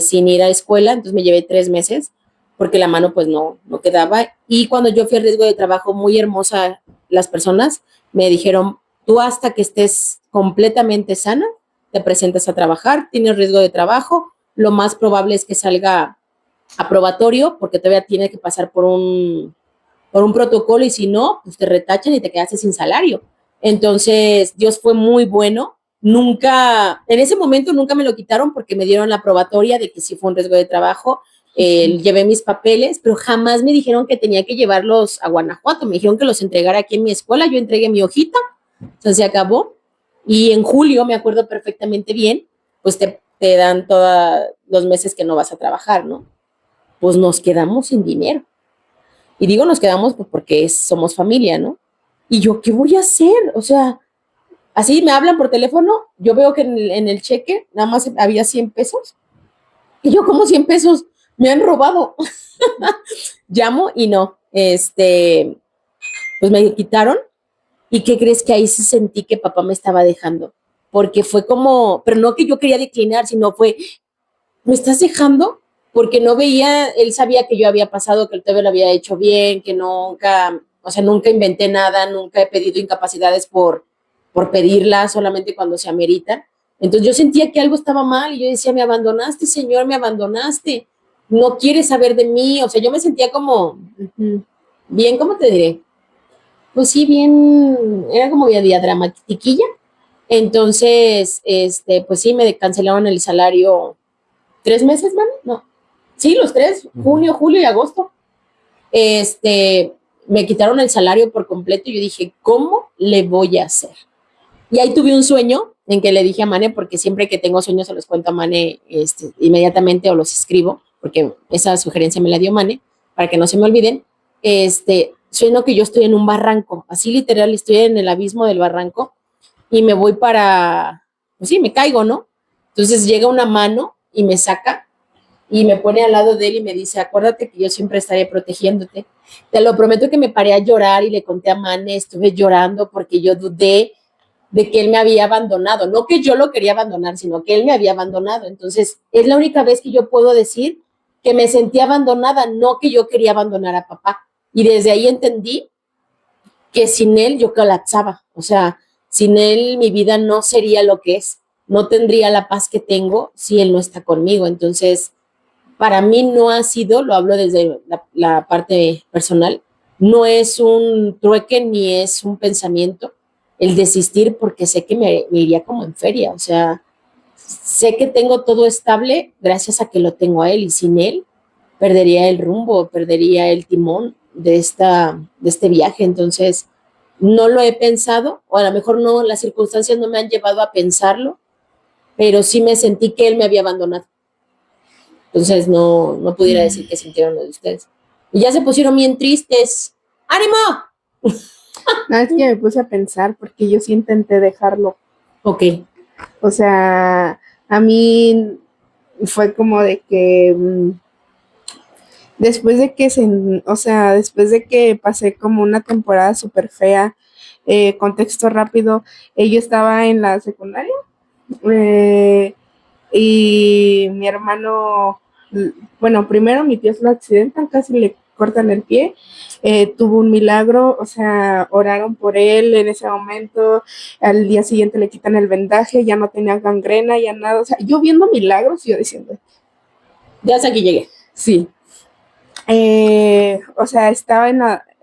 sin ir a la escuela, entonces me llevé 3 meses porque la mano pues no quedaba. Y cuando yo fui al riesgo de trabajo, muy hermosa, las personas me dijeron, tú hasta que estés completamente sana, te presentas a trabajar, tienes riesgo de trabajo, lo más probable es que salga aprobatorio porque todavía tiene que pasar por un protocolo y si no, pues te retachan y te quedaste sin salario. Entonces, Dios fue muy bueno. Nunca, en ese momento nunca me lo quitaron porque me dieron la aprobatoria de que sí fue un riesgo de trabajo. Llevé mis papeles, pero jamás me dijeron que tenía que llevarlos a Guanajuato. Me dijeron que los entregara aquí en mi escuela. Yo entregué mi hojita, o sea, se acabó. Y en julio, me acuerdo perfectamente bien, pues te dan todos los meses que no vas a trabajar, ¿no? Pues nos quedamos sin dinero. Y digo nos quedamos pues porque somos familia, ¿no? Y yo, ¿qué voy a hacer? O sea, así me hablan por teléfono, yo veo que en el cheque nada más había 100 pesos. Y yo, ¿cómo 100 pesos? Me han robado. Llamo y no, pues me quitaron. ¿Y qué crees? Que ahí sí sentí que papá me estaba dejando? Porque fue como, pero no que yo quería declinar, sino fue, ¿me estás dejando? Porque no veía, él sabía que yo había pasado, que el TV lo había hecho bien, que nunca, o sea, nunca inventé nada, nunca he pedido incapacidades por pedirlas, solamente cuando se ameritan. Entonces yo sentía que algo estaba mal y yo decía, me abandonaste, Señor, me abandonaste, no quieres saber de mí. O sea, yo me sentía como, bien, ¿cómo te diré? Pues sí, bien, era como media dramatiquilla. Entonces, pues sí, me cancelaron el salario 3 meses, ¿vale? No. Sí, los 3, junio, julio y agosto. Me quitaron el salario por completo y yo dije, ¿cómo le voy a hacer? Y ahí tuve un sueño, en que le dije a Mane, porque siempre que tengo sueños se los cuento a Mane inmediatamente o los escribo, porque esa sugerencia me la dio Mane, para que no se me olviden. Sueño que yo estoy en un barranco, así literal, estoy en el abismo del barranco y me voy pues sí, me caigo, ¿no? Entonces llega una mano y me saca y me pone al lado de él y me dice, acuérdate que yo siempre estaré protegiéndote. Te lo prometo que me paré a llorar y le conté a Mane, estuve llorando porque yo dudé de que él me había abandonado, no que yo lo quería abandonar, sino que él me había abandonado. Entonces, es la única vez que yo puedo decir que me sentí abandonada, no que yo quería abandonar a papá. Y desde ahí entendí que sin él yo colapsaba, o sea, sin él mi vida no sería lo que es, no tendría la paz que tengo si él no está conmigo. Entonces, para mí no ha sido, lo hablo desde la parte personal, no es un trueque ni es un pensamiento el desistir porque sé que me iría como en feria, o sea, sé que tengo todo estable gracias a que lo tengo a él y sin él perdería el rumbo, perdería el timón de este viaje. Entonces, no lo he pensado, o a lo mejor no, las circunstancias no me han llevado a pensarlo, pero sí me sentí que él me había abandonado. Entonces, no pudiera decir que sintieron lo de ustedes. Y ya se pusieron bien tristes. ¡Ánimo! No, es que me puse a pensar porque yo sí intenté dejarlo. Ok. O sea, a mí fue como de que después de que pasé como una temporada súper fea, contexto rápido, yo estaba en la secundaria y mi hermano, bueno, primero mi tío se lo accidentan, casi le cortan el pie, tuvo un milagro, o sea, oraron por él en ese momento, al día siguiente le quitan el vendaje, ya no tenía gangrena, ya nada, o sea, yo viendo milagros y yo diciendo, ya hasta aquí llegué. Sí. O sea,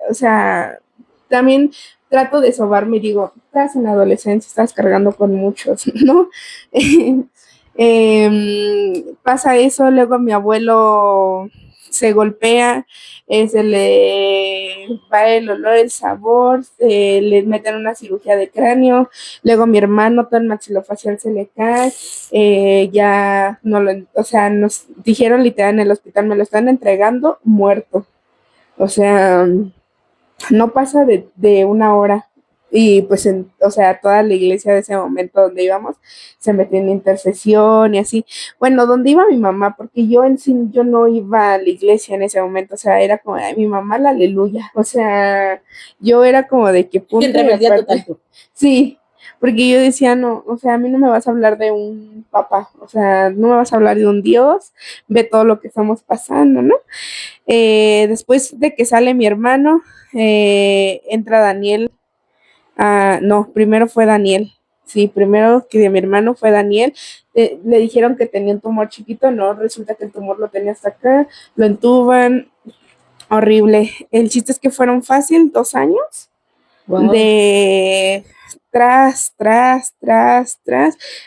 o sea, también trato de sobarme y digo, estás en la adolescencia, estás cargando con muchos, ¿no? Pasa eso, luego mi abuelo se golpea, se le va el olor, el sabor, le meten una cirugía de cráneo, luego mi hermano todo el maxilofacial se le cae, ya no lo, o sea, nos dijeron literal en el hospital, me lo están entregando muerto, o sea, no pasa de una hora. Y pues, o sea, toda la iglesia de ese momento donde íbamos se metió en intercesión y así. Bueno, donde iba mi mamá, porque yo en sí, yo no iba a la iglesia en ese momento, o sea, era como de mi mamá, la aleluya. O sea, yo era como de que punto. Total. Sí, porque yo decía, no, o sea, a mí no me vas a hablar de un papá, o sea, no me vas a hablar de un Dios, ve todo lo que estamos pasando, ¿no? Después de que sale mi hermano, entra Daniel. No, primero fue Daniel. Sí, primero que de mi hermano fue Daniel. Le dijeron que tenía un tumor chiquito, no, resulta que el tumor lo tenía hasta acá, lo entuban, horrible. El chiste es que fueron fácil 2 años de tras.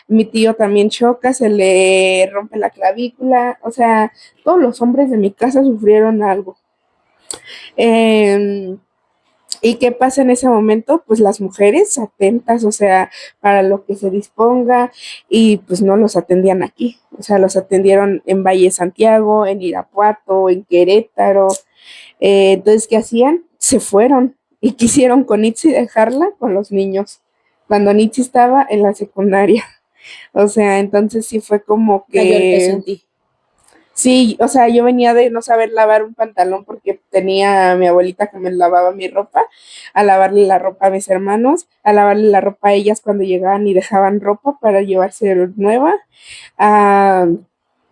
Mi tío también choca, se le rompe la clavícula, o sea, todos los hombres de mi casa sufrieron algo. ¿Y qué pasa en ese momento? Pues las mujeres atentas, o sea, para lo que se disponga, y pues no los atendían aquí, o sea, los atendieron en Valle de Santiago, en Irapuato, en Querétaro. Entonces, ¿qué hacían? Se fueron y quisieron con Itzi dejarla con los niños, cuando Itzi estaba en la secundaria. O sea, entonces sí fue como que... Cayó el peso en ti. Sí, o sea, yo venía de no saber lavar un pantalón porque tenía a mi abuelita que me lavaba mi ropa, a lavarle la ropa a mis hermanos, a lavarle la ropa a ellas cuando llegaban y dejaban ropa para llevarse nueva, a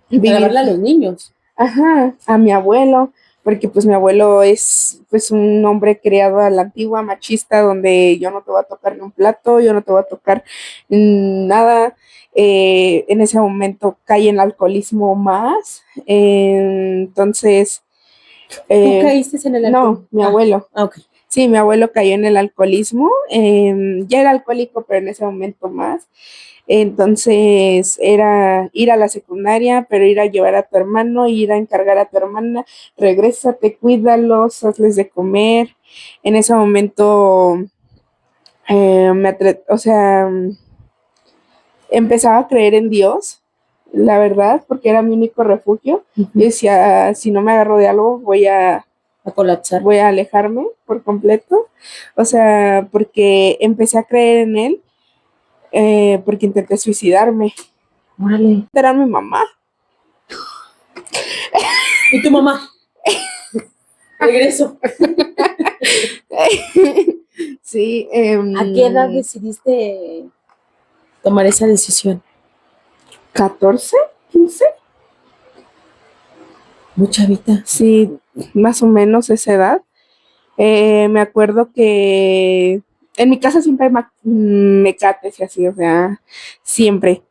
lavarle a los niños. Ajá, a mi abuelo, porque pues mi abuelo es pues un hombre criado a la antigua, machista, donde yo no te voy a tocar ni un plato, yo no te voy a tocar nada. En ese momento cae en el alcoholismo más, entonces... ¿Tú caíste en el alcoholismo? No, mi abuelo. Okay. Sí, mi abuelo cayó en el alcoholismo, ya era alcohólico, pero en ese momento más. Entonces era ir a la secundaria, pero ir a llevar a tu hermano, ir a encargar a tu hermana, regrésate, cuídalos, hazles de comer. En ese momento, o sea, empezaba a creer en Dios, la verdad, porque era mi único refugio. Y decía, si no me agarro de algo, voy a colapsar, voy a alejarme por completo. O sea, porque empecé a creer en él, porque intenté suicidarme. Órale. Era mi mamá. ¿Y tu mamá? Regreso. Sí. ¿A qué edad decidiste tomar esa decisión? 14, 15. Mucha vida. Sí, más o menos esa edad. Me acuerdo que en mi casa siempre hay mecates y así, o sea, siempre,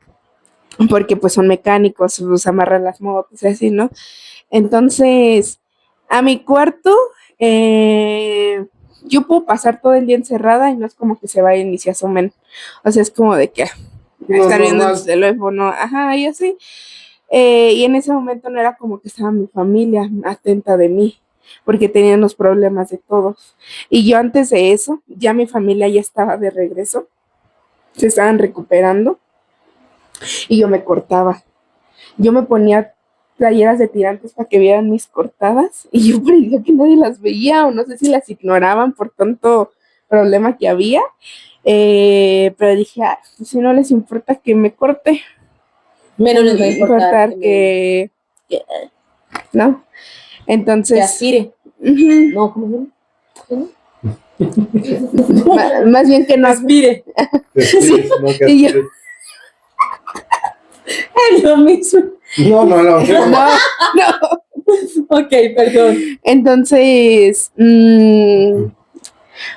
porque pues son mecánicos, los amarran las motos y así, ¿no? Entonces, a mi cuarto, yo puedo pasar todo el día encerrada y no es como que se vayan y se asomen. O sea, es como de que estar viendo el teléfono, ajá, y así. Y en ese momento no era como que estaba mi familia atenta de mí, porque tenían los problemas de todos. Y yo antes de eso, ya mi familia ya estaba de regreso, se estaban recuperando, y yo me cortaba. Yo me ponía playeras de tirantes para que vieran mis cortadas, y yo parecía que nadie las veía, o no sé si las ignoraban por tanto problema que había, pero dije, si no les importa que me corte, menos les va a importar que ¿no? Entonces, que aspire. No, ¿cómo se llama? Más bien que no aspire. Sí, no, que y yo, es lo mismo. No. Ok, perdón. Entonces,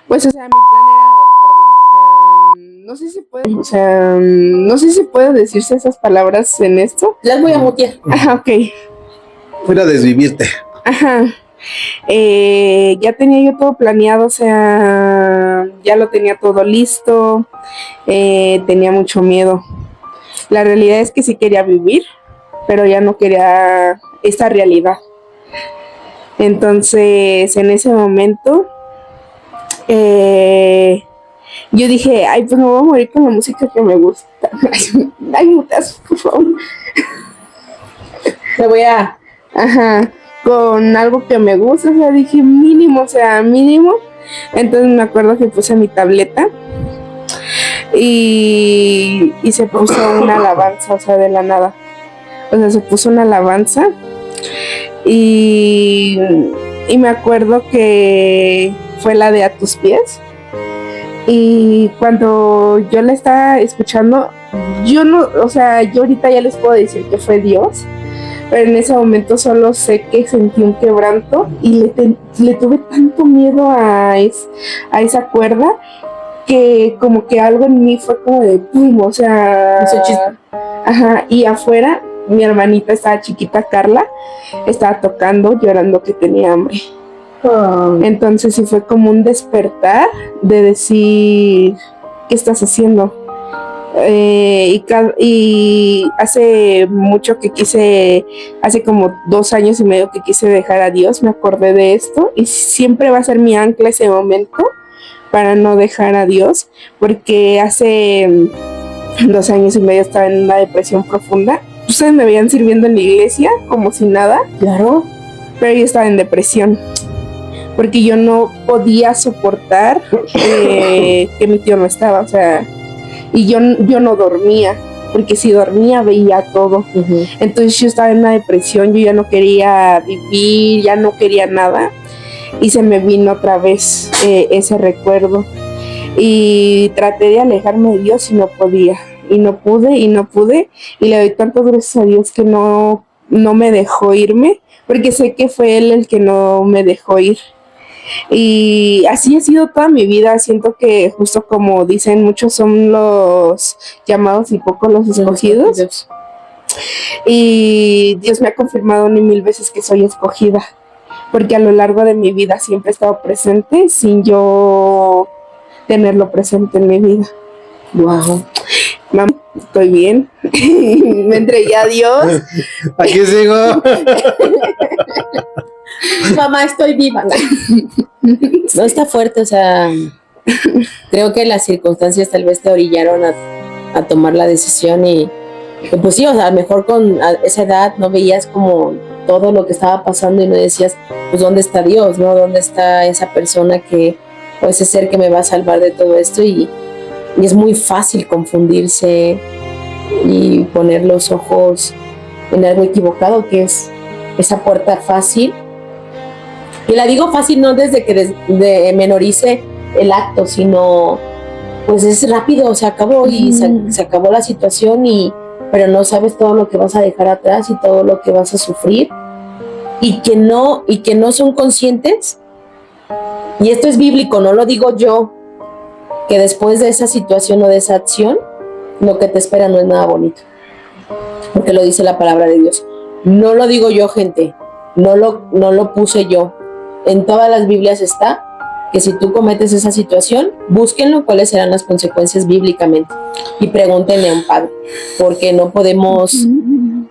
pues, o sea, mi plan era ahorcarme. No sé si puede, o sea, no sé si puede decirse esas palabras en esto. Las voy a mutear. Ajá, ok. Fuera a desvivirte. Ajá. Ya tenía yo todo planeado, o sea, ya lo tenía todo listo, tenía mucho miedo. La realidad es que sí quería vivir, pero ya no quería esta realidad. Entonces, en ese momento, yo dije, ay, pues me voy a morir con la música que me gusta. Ay, muchas, por favor. Me voy a... Ajá, con algo que me gusta, o sea, dije mínimo, o sea, mínimo. Entonces me acuerdo que puse mi tableta y se puso una alabanza, o sea, de la nada. O sea, se puso una alabanza y me acuerdo que fue la de A tus pies. Y cuando yo la estaba escuchando, yo no, o sea, yo ahorita ya les puedo decir que fue Dios, pero en ese momento solo sé que sentí un quebranto y le tuve tanto miedo a esa cuerda que como que algo en mí fue como de pum, o sea, ajá, y afuera mi hermanita estaba chiquita, Carla, estaba tocando, llorando que tenía hambre. Entonces sí fue como un despertar de decir, ¿qué estás haciendo? Y hace mucho que quise, hace como 2 años y medio que quise dejar a Dios, me acordé de esto y siempre va a ser mi ancla ese momento para no dejar a Dios, porque hace 2 años y medio estaba en una depresión profunda. Ustedes me veían sirviendo en la iglesia como si nada, claro, pero yo estaba en depresión porque yo no podía soportar que mi tío no estaba, o sea, y yo no dormía, porque si dormía veía todo. Entonces yo estaba en una depresión, yo ya no quería vivir, ya no quería nada, y se me vino otra vez ese recuerdo, y traté de alejarme de Dios y no podía, y no pude, y le doy tantas gracias a Dios que no me dejó irme, porque sé que fue Él el que no me dejó ir. Y así ha sido toda mi vida. Siento que justo como dicen, muchos son los llamados y pocos los escogidos. Y Dios me ha confirmado 1000 veces que soy escogida, porque a lo largo de mi vida siempre he estado presente sin yo tenerlo presente en mi vida. Wow. Mamá, estoy bien. Me entregué a Dios. Aquí sigo. Mamá, estoy viva. No está fuerte, o sea, creo que las circunstancias tal vez te orillaron a tomar la decisión y pues sí, o sea, a lo mejor a esa edad no veías como todo lo que estaba pasando y no decías, pues ¿dónde está Dios, no? ¿Dónde está esa persona o ese ser que me va a salvar de todo esto? Y es muy fácil confundirse y poner los ojos en algo equivocado, que es esa puerta fácil. Y la digo fácil no desde que menorice el acto, sino pues es rápido, se acabó y se acabó la situación, pero no sabes todo lo que vas a dejar atrás y todo lo que vas a sufrir y que no son conscientes. Y esto es bíblico, no lo digo yo, que después de esa situación o de esa acción, lo que te espera no es nada bonito, porque lo dice la palabra de Dios. No lo digo yo, gente, no lo puse yo. En todas las Biblias está que si tú cometes esa situación, búsquenlo cuáles serán las consecuencias bíblicamente y pregúntenle a un padre, porque no podemos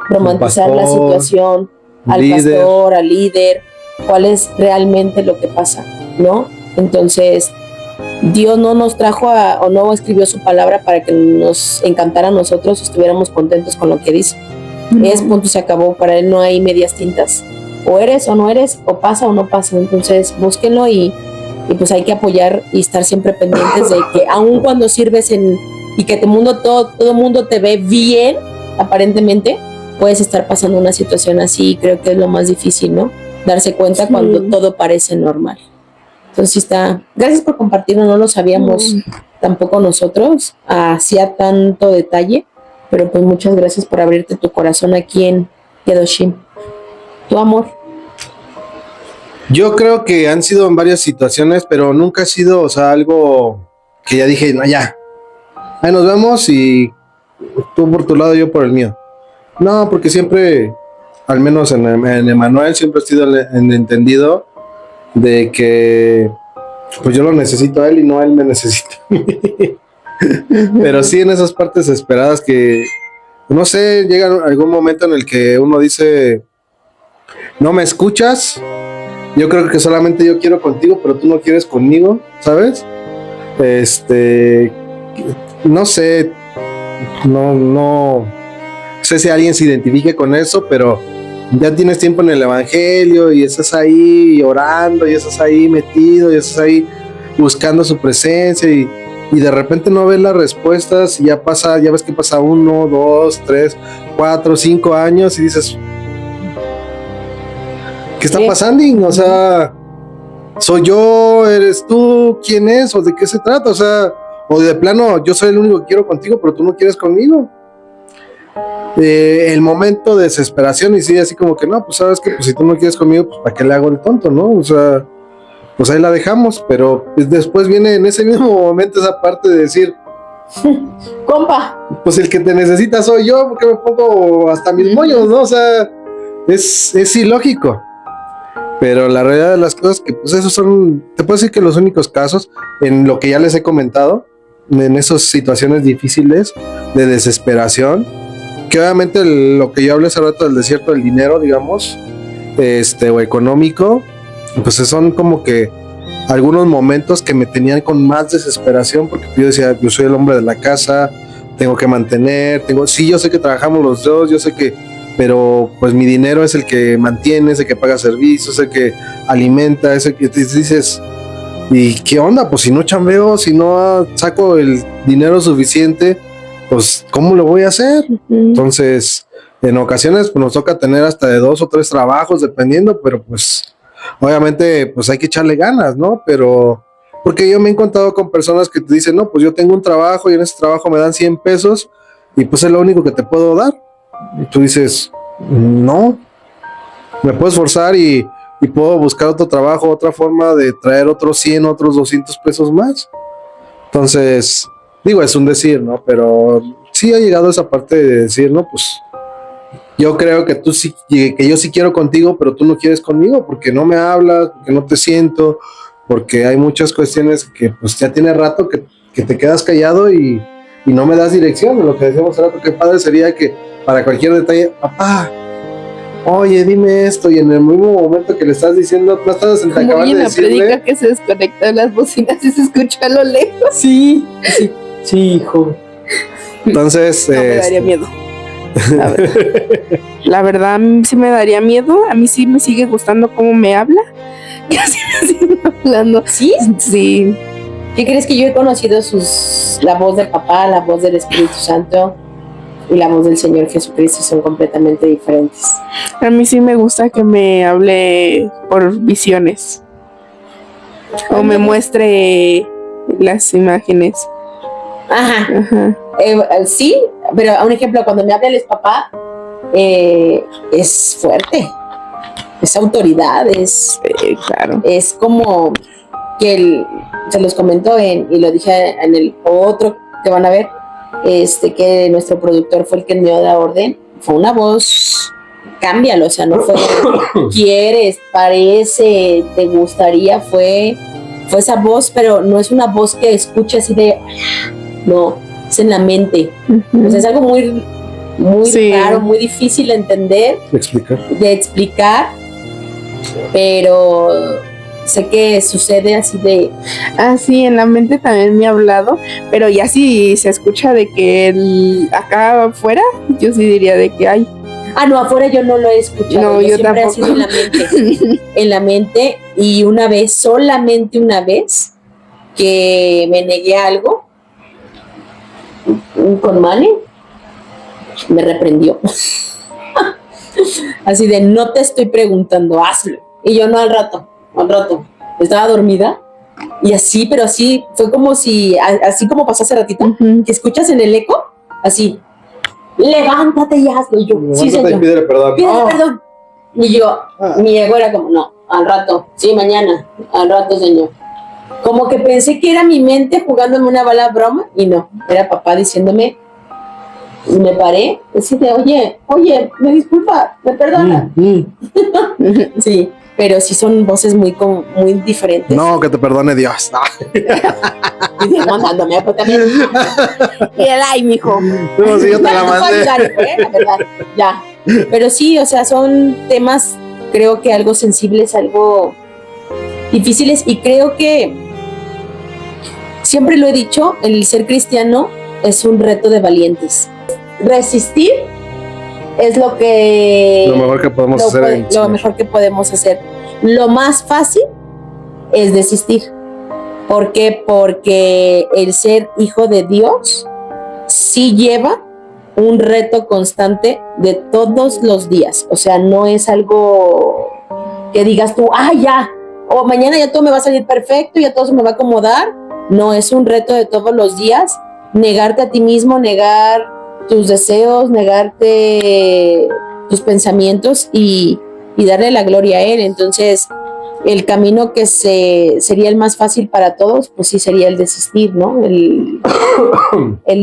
romantizar la situación, al pastor, al líder, cuál es realmente lo que pasa, ¿no? Entonces, Dios no nos trajo o no escribió su palabra para que nos encantara a nosotros y estuviéramos contentos con lo que dice. Es punto, se acabó. Para Él no hay medias tintas. O eres o no eres, o pasa o no pasa. Entonces, búsquenlo y pues hay que apoyar y estar siempre pendientes de que aun cuando sirves y que todo mundo te ve bien, aparentemente, puedes estar pasando una situación así. Creo que es lo más difícil, ¿no? Darse cuenta cuando todo parece normal. Entonces gracias por compartirlo, no lo sabíamos tampoco nosotros, hacía tanto detalle, pero pues muchas gracias por abrirte tu corazón aquí en Kedoshim. Tu amor. Yo creo que han sido en varias situaciones, pero nunca ha sido, o sea, algo que ya dije, no, ya, ahí nos vemos y tú por tu lado, yo por el mío. No, porque siempre, al menos en Emanuel, siempre he sido el entendido de que pues yo lo necesito a él y no a él me necesita a mí. Pero sí en esas partes esperadas que, no sé, llega algún momento en el que uno dice, no me escuchas, yo creo que solamente yo quiero contigo, pero tú no quieres conmigo, ¿sabes? No sé, no sé si alguien se identifique con eso, pero ya tienes tiempo en el evangelio y estás ahí orando y estás ahí metido y estás ahí buscando su presencia y de repente no ves las respuestas y ya ves que pasa 1, 2, 3, 4, 5 años y dices, ¿qué está pasando? O sea, ¿soy yo? ¿Eres tú? ¿Quién es? ¿O de qué se trata? O sea, o de plano, yo soy el único que quiero contigo, pero tú no quieres conmigo. El momento de desesperación y sí, así como que no, pues sabes que pues, si tú no quieres conmigo, pues ¿para qué le hago el tonto, no? O sea, pues ahí la dejamos, pero pues, después viene en ese mismo momento esa parte de decir, compa, pues el que te necesita soy yo, porque me pongo hasta mis moños, ¿no? O sea, es ilógico. Pero la realidad de las cosas que pues esos son, te puedo decir que los únicos casos en lo que ya les he comentado, en esas situaciones difíciles de desesperación, que obviamente lo que yo hablé hace rato del desierto del dinero, digamos, o económico, pues son como que algunos momentos que me tenían con más desesperación, porque yo decía, yo soy el hombre de la casa, tengo que mantener, sí, yo sé que trabajamos los dos, yo sé que, pero pues mi dinero es el que mantiene, es el que paga servicios, es el que alimenta, es el que te dices, ¿y qué onda? Pues si no chambeo, si no saco el dinero suficiente, pues ¿cómo lo voy a hacer? Entonces, en ocasiones pues nos toca tener hasta de 2 o 3 trabajos, dependiendo, pero pues obviamente pues hay que echarle ganas, ¿no? Pero porque yo me he encontrado con personas que te dicen, no, pues yo tengo un trabajo y en ese trabajo me dan 100 pesos y pues es lo único que te puedo dar. Y tú dices, no, me puedo esforzar y puedo buscar otro trabajo, otra forma de traer otros 100, otros 200 pesos más. Entonces, digo, es un decir, ¿no? Pero sí ha llegado esa parte de decir, no, pues yo creo que tú sí, que yo sí quiero contigo, pero tú no quieres conmigo porque no me hablas, porque no te siento, porque hay muchas cuestiones que pues ya tiene rato que te quedas callado y no me das dirección. Lo que decíamos hace rato, qué padre sería que para cualquier detalle, papá, oye, dime esto, y en el mismo momento que le estás diciendo, no estás en acabar de decirle. Como predica que se desconectan las bocinas y se escucha a lo lejos. Sí, hijo. Entonces, No, me daría miedo. La verdad, sí me daría miedo. A mí sí me sigue gustando cómo me habla. Casi me sigue hablando. ¿Sí? Sí. ¿Qué crees? Que yo he conocido la voz del papá, la voz del Espíritu Santo y la voz del Señor Jesucristo son completamente diferentes. A mí sí me gusta que me hable por visiones. O me muestre las imágenes. Ajá. Ajá. Sí, pero un ejemplo, cuando me habla el papá, es fuerte. Es autoridad, Claro. es como que se los comento y lo dije en el otro que van a ver, que nuestro productor fue el que me dio la orden. Fue una voz, cámbialo, o sea, no fue quieres, parece, te gustaría, fue esa voz, pero no es una voz que escuche así de, no, es en la mente. Uh-huh. O sea, es algo muy sí, raro, muy difícil de entender, de explicar, pero sé que sucede así de... Ah, sí, en la mente también me ha hablado, pero ya si se escucha de que acá afuera, yo sí diría de que hay. Ah, no, afuera yo no lo he escuchado. No, yo siempre tampoco. Ha sido en la mente. En la mente, y una vez, solamente una vez, que me negué a algo con Mane, me reprendió. Así de, no te estoy preguntando, hazlo. Y yo, no, al rato. Estaba dormida y así, pero así, fue como si, así como pasó hace ratito, uh-huh, que escuchas en el eco, así, levántate y hazlo. Y yo, sí, señor. Pídele perdón. Pídele perdón. Y yo, mi ego era como, no, al rato, sí, mañana, al rato, señor. Como que pensé que era mi mente jugándome una bala broma, y no, era papá diciéndome. Y me paré, decirle, oye, me disculpa, me perdona. Sí, pero sí son voces muy diferentes. No, que te perdone Dios. Y Dios mandándome, pues también. Y él, ay, mijo. No, sí, yo te la mandé. La verdad, ya. Pero sí, o sea, son temas, creo que algo sensibles, algo difíciles, y creo que siempre lo he dicho, el ser cristiano es un reto de valientes. Resistir es lo mejor que podemos hacer. Lo mejor que podemos hacer. Lo más fácil es desistir. ¿Por qué? Porque el ser hijo de Dios sí lleva un reto constante de todos los días. O sea, no es algo que digas tú, ya, o mañana ya todo me va a salir perfecto, ya todo se me va a acomodar. No, es un reto de todos los días. Negarte a ti mismo, negar tus deseos, negarte tus pensamientos y darle la gloria a Él. Entonces, el camino que sería el más fácil para todos, pues sí sería el desistir, ¿no? El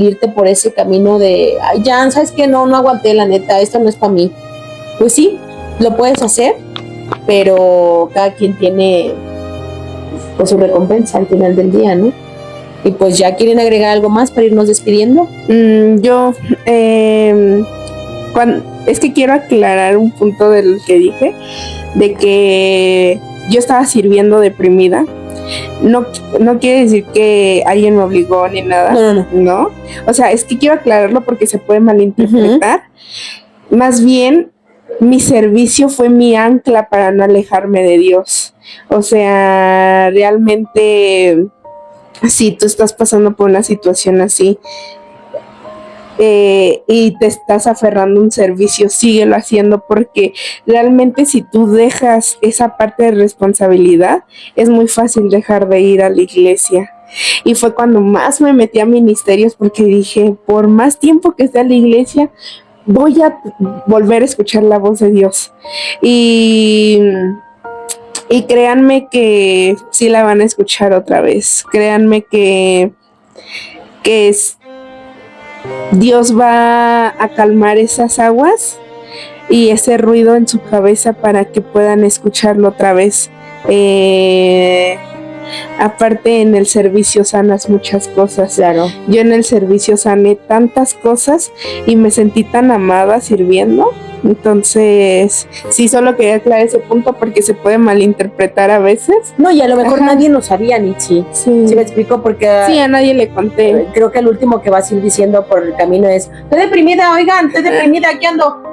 irte por ese camino de, ya, ¿sabes qué? No aguanté, la neta, esto no es para mí. Pues sí, lo puedes hacer, pero cada quien tiene pues su recompensa al final del día, ¿no? Y pues ya, ¿quieren agregar algo más para irnos despidiendo? Es que quiero aclarar un punto del que dije, de que yo estaba sirviendo deprimida. No quiere decir que alguien me obligó ni nada. No. O sea, es que quiero aclararlo porque se puede malinterpretar. Uh-huh. Más bien, mi servicio fue mi ancla para no alejarme de Dios. O sea, realmente, si tú estás pasando por una situación así y te estás aferrando a un servicio, síguelo haciendo, porque realmente si tú dejas esa parte de responsabilidad, es muy fácil dejar de ir a la iglesia. Y fue cuando más me metí a ministerios, porque dije, por más tiempo que esté en la iglesia, voy a volver a escuchar la voz de Dios. Y créanme que sí la van a escuchar otra vez. Créanme que Dios va a calmar esas aguas y ese ruido en su cabeza para que puedan escucharlo otra vez. Aparte, en el servicio sanas muchas cosas. Claro. Yo en el servicio sané tantas cosas y me sentí tan amada sirviendo, Entonces, sí, solo quería aclarar ese punto porque se puede malinterpretar a veces. No, y a lo mejor Ajá. nadie lo sabía, Nitsi. Sí. ¿Sí me explico? Porque Sí, a nadie le conté. creo que el último que vas a ir diciendo por el camino es, estoy deprimida, oigan, estoy deprimida, aquí ando.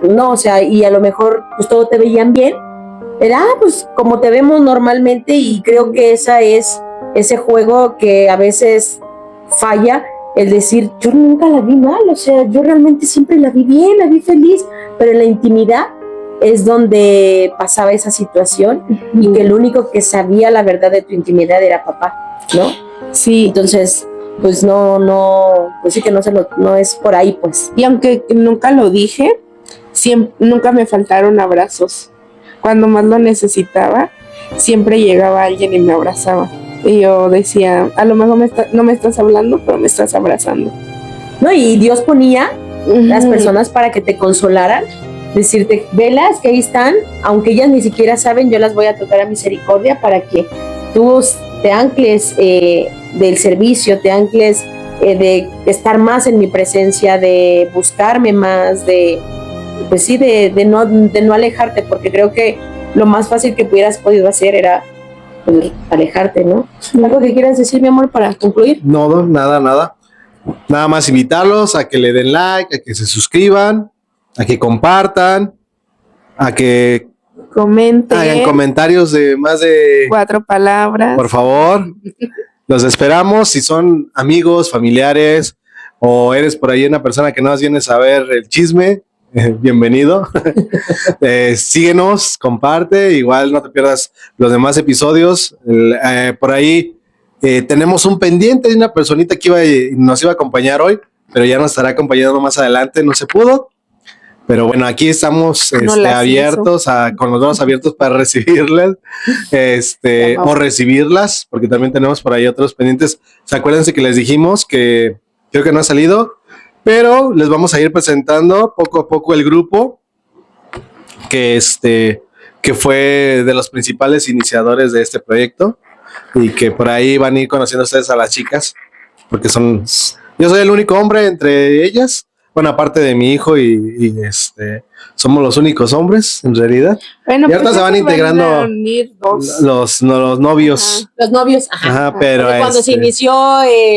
No, o sea, y a lo mejor pues todo te veían bien. Era pues como te vemos normalmente, y creo que esa es ese juego que a veces falla, el decir, yo nunca la vi mal, o sea, yo realmente siempre la vi bien, la vi feliz, pero en la intimidad es donde pasaba esa situación, y que el único que sabía la verdad de tu intimidad era papá, ¿no? Sí. Entonces, pues no, pues sí que no es por ahí, pues. Y aunque nunca lo dije, nunca me faltaron abrazos. Cuando más lo necesitaba, siempre llegaba alguien y me abrazaba. Y yo decía, a lo mejor no me estás hablando, pero me estás abrazando. No, y Dios ponía las personas para que te consolaran, decirte, velas que ahí están, aunque ellas ni siquiera saben, yo las voy a tocar a misericordia para que tú te ancles del servicio, te ancles de estar más en mi presencia, de buscarme más, de no alejarte, porque creo que lo más fácil que hubieras podido hacer era pues, alejarte, ¿no? ¿Algo que quieras decir, mi amor, para concluir? No, nada. Nada más invitarlos a que le den like, a que se suscriban, a que compartan, a que Comenten. hagan comentarios de más de 4 palabras. Por favor, los esperamos. Si son amigos, familiares, o eres por ahí una persona que no más vienes a ver el chisme, bienvenido. Síguenos, comparte, igual no te pierdas los demás episodios. Por ahí tenemos un pendiente de una personita que nos iba a acompañar hoy, pero ya nos estará acompañando más adelante, no se pudo. Pero bueno, aquí estamos abiertos, con los brazos abiertos para recibirlas, o recibirlas, porque también tenemos por ahí otros pendientes. Acuérdense que les dijimos que creo que no ha salido, pero les vamos a ir presentando poco a poco el grupo que fue de los principales iniciadores de este proyecto, y que por ahí van a ir conociendo ustedes a las chicas, porque yo soy el único hombre entre ellas. Bueno, aparte de mi hijo y somos los únicos hombres, en realidad. Bueno, y ahorita se van integrando los novios. Ajá. Los novios, ajá. Pero cuando se inició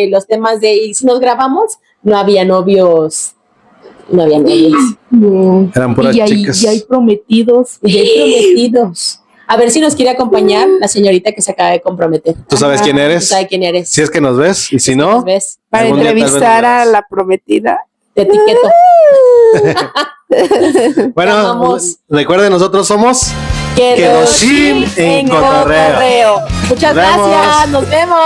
los temas de, y si nos grabamos, no había novios. Eran puras chicas. Y hay prometidos. A ver si nos quiere acompañar la señorita que se acaba de comprometer. ¿Tú sabes quién eres? ¿Tú sabes quién eres? Si es que nos ves, y si no, para entrevistar a la prometida. Te etiqueto. Bueno, recuerden, nosotros somos Kedoshim en Cotorreo. Muchas gracias, nos vemos.